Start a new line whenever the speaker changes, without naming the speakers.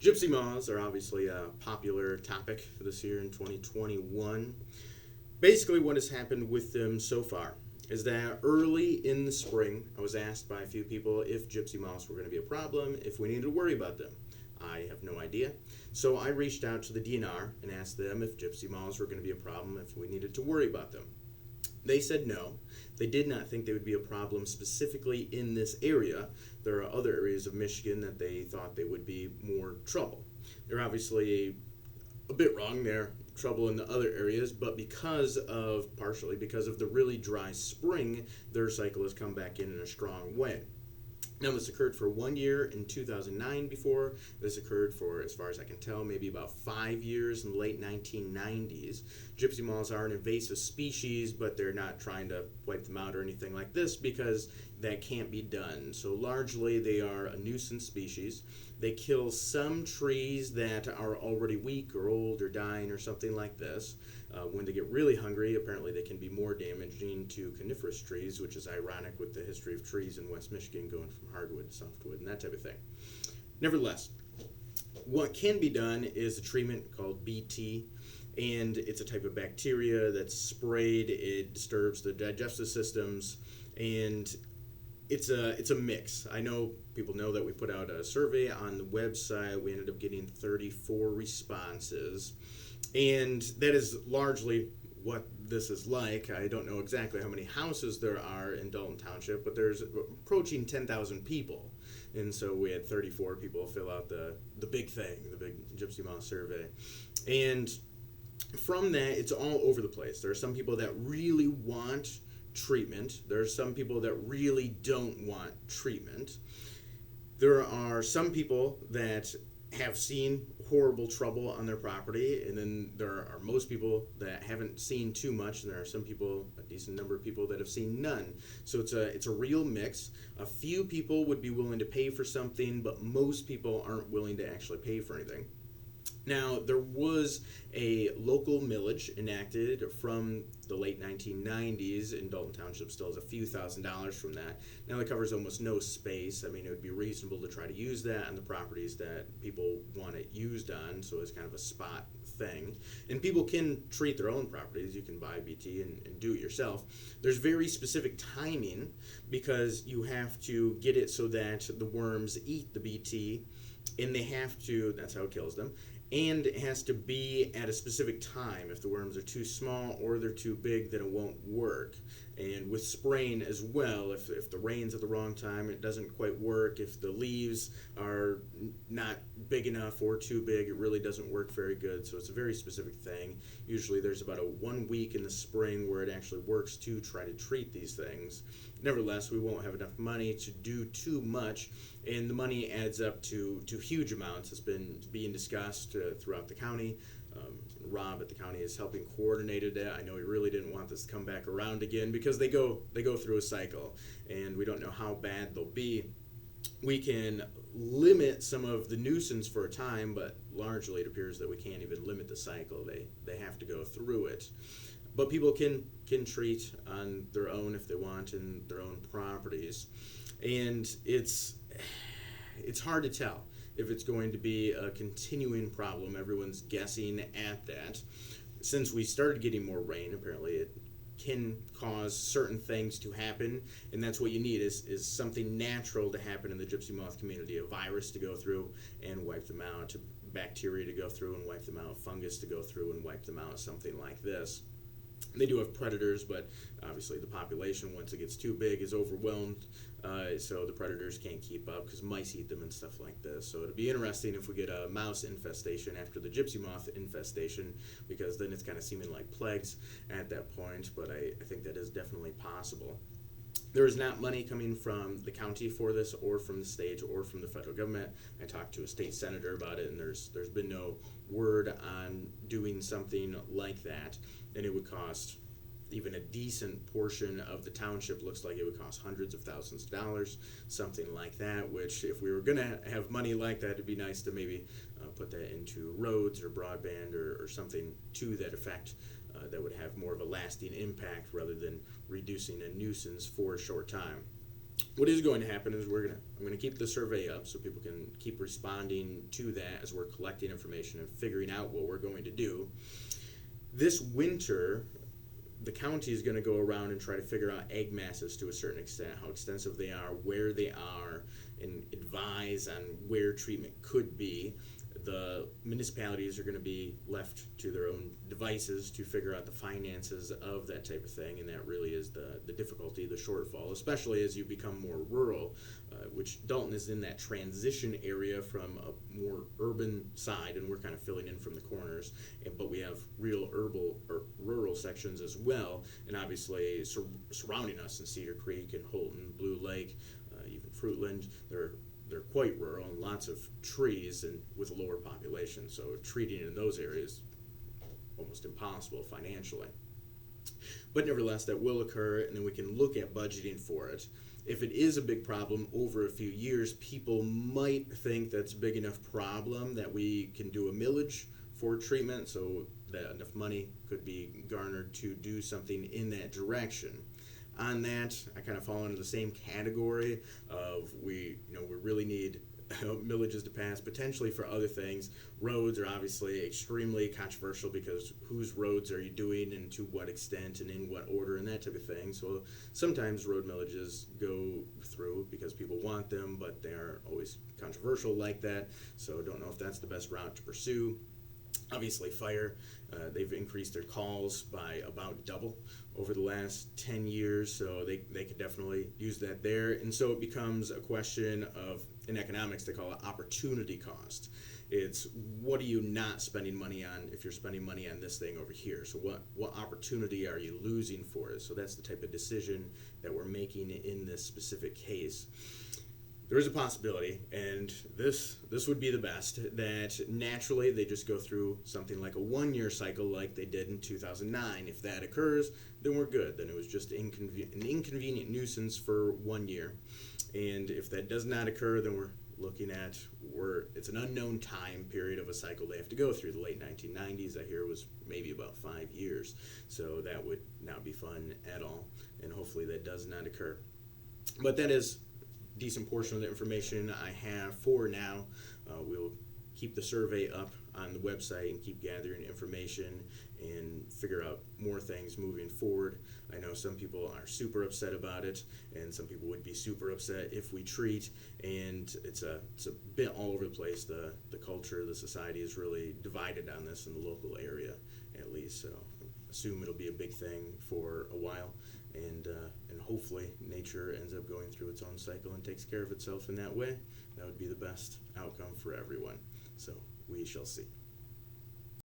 Gypsy moths are obviously a popular topic this year in 2021. Basically, what has happened with them so far is that early in the spring, I was asked by a few people if gypsy moths were going to be a problem, if we needed to worry about them. I have no idea. So I reached out to the DNR and asked them if gypsy moths were going to be a problem, if we needed to worry about them. They said no. They did not think they would be a problem specifically in this area. There are other areas of Michigan that they thought they would be more trouble. They're obviously a bit wrong. They're trouble in the other areas, but partially because of the really dry spring, their cycle has come back in a strong way. Now, this occurred for 1 year in 2009 before. This occurred for, as far as I can tell, maybe about 5 years in the late 1990s. Gypsy moths are an invasive species, but they're not trying to wipe them out or anything like this because that can't be done. So largely they are a nuisance species. They kill some trees that are already weak or old or dying or something like this. When they get really hungry, apparently they can be more damaging to coniferous trees, which is ironic with the history of trees in West Michigan going from hardwood to softwood and that type of thing. Nevertheless, what can be done is a treatment called BT, and it's a type of bacteria that's sprayed. It disturbs the digestive systems, and it's a mix. I know people know that we put out a survey on the website. We ended up getting 34 responses, and that is largely what this is like. I don't know exactly how many houses there are in Dalton Township, but there's approaching 10,000 people, and so we had 34 people fill out the big thing, the big Gypsy Moth survey. And from that, it's all over the place. There are some people that really want treatment. There are some people that really don't want treatment. There are some people that have seen horrible trouble on their property, and then there are most people that haven't seen too much, and there are some people, a decent number of people, that have seen none. So it's a real mix. A few people would be willing to pay for something, but most people aren't willing to actually pay for anything. Now, there was a local millage enacted from the late 1990s, and Dalton Township still has a few $1,000s from that. Now, that covers almost no space. I mean, it would be reasonable to try to use that on the properties that people want it used on, so it's kind of a spot thing. And people can treat their own properties. You can buy BT and do it yourself. There's very specific timing because you have to get it so that the worms eat the BT, and they have to, that's how it kills them, and it has to be at a specific time. If the worms are too small or they're too big, then it won't work. And with spraying as well, if the rain's at the wrong time, it doesn't quite work. If the leaves are not big enough or too big, it really doesn't work very good. So it's a very specific thing. Usually there's about a 1 week in the spring where it actually works to try to treat these things. Nevertheless, we won't have enough money to do too much, and the money adds up to huge amounts. It's been being discussed throughout the county. Rob at the county is helping coordinate it. I know he really didn't want this to come back around again because they go through a cycle, and we don't know how bad they'll be. We can limit some of the nuisance for a time, but largely it appears that we can't even limit the cycle. They have to go through it. But people can treat on their own if they want in their own properties. And it's hard to tell if it's going to be a continuing problem. Everyone's guessing at that. Since we started getting more rain, apparently it can cause certain things to happen, and that's what you need is something natural to happen in the gypsy moth community. A virus to go through and wipe them out, bacteria to go through and wipe them out, fungus to go through and wipe them out, something like this. They do have predators, but obviously the population, once it gets too big, is overwhelmed, so the predators can't keep up because mice eat them and stuff like this. So it'll be interesting if we get a mouse infestation after the gypsy moth infestation, because then it's kind of seeming like plagues at that point, but I think that is definitely possible. There is not money coming from the county for this, or from the state, or from the federal government. I talked to a state senator about it, and there's been no word on doing something like that. And it would cost, even a decent portion of the township looks like it would cost hundreds of thousands of dollars, something like that, which if we were going to have money like that, it'd be nice to maybe put that into roads or broadband or something to that effect. That would have more of a lasting impact rather than reducing a nuisance for a short time. What is going to happen is I'm gonna keep the survey up so people can keep responding to that as we're collecting information and figuring out what we're going to do. This winter, the county is going to go around and try to figure out egg masses to a certain extent, how extensive they are, where they are, and advise on where treatment could be. The municipalities are going to be left to their own devices to figure out the finances of that type of thing, and that really is the difficulty, the shortfall, especially as you become more rural, which Dalton is in that transition area from a more urban side, and we're kind of filling in from the corners, but we have real rural sections as well, and obviously surrounding us in Cedar Creek and Holton, Blue Lake, even Fruitland, they're quite rural and lots of trees and with a lower population, so treating in those areas almost impossible financially. But nevertheless, that will occur, and then we can look at budgeting for it. If it is a big problem over a few years, people might think that's a big enough problem that we can do a millage for treatment, so that enough money could be garnered to do something in that direction. On that, I kind of fall into the same category of we really need millages to pass, potentially for other things. Roads are obviously extremely controversial because whose roads are you doing and to what extent and in what order and that type of thing. So sometimes road millages go through because people want them, but they aren't always controversial like that. So don't know if that's the best route to pursue. Obviously, fire, they've increased their calls by about double over the last 10 years, so they could definitely use that there. And so it becomes a question of, in economics, they call it opportunity cost. It's what are you not spending money on if you're spending money on this thing over here? So what opportunity are you losing for it? So that's the type of decision that we're making in this specific case. There is a possibility, and this would be the best, that naturally they just go through something like a 1-year cycle like they did in 2009. If that occurs, then we're good. Then it was just an inconvenient nuisance for 1 year. And if that does not occur, then we're looking at it's an unknown time period of a cycle they have to go through. The late 1990s, I hear, was maybe about 5 years. So that would not be fun at all, and hopefully that does not occur. But that is decent portion of the information I have for now. We'll keep the survey up on the website and keep gathering information and figure out more things moving forward. I know some people are super upset about it, and some people would be super upset if we treat, and it's a bit all over the place. The culture, the society is really divided on this in the local area, at least. So I assume it'll be a big thing for a while, and hopefully nature ends up going through its own cycle and takes care of itself in that way. That would be the best outcome for everyone. So we shall see.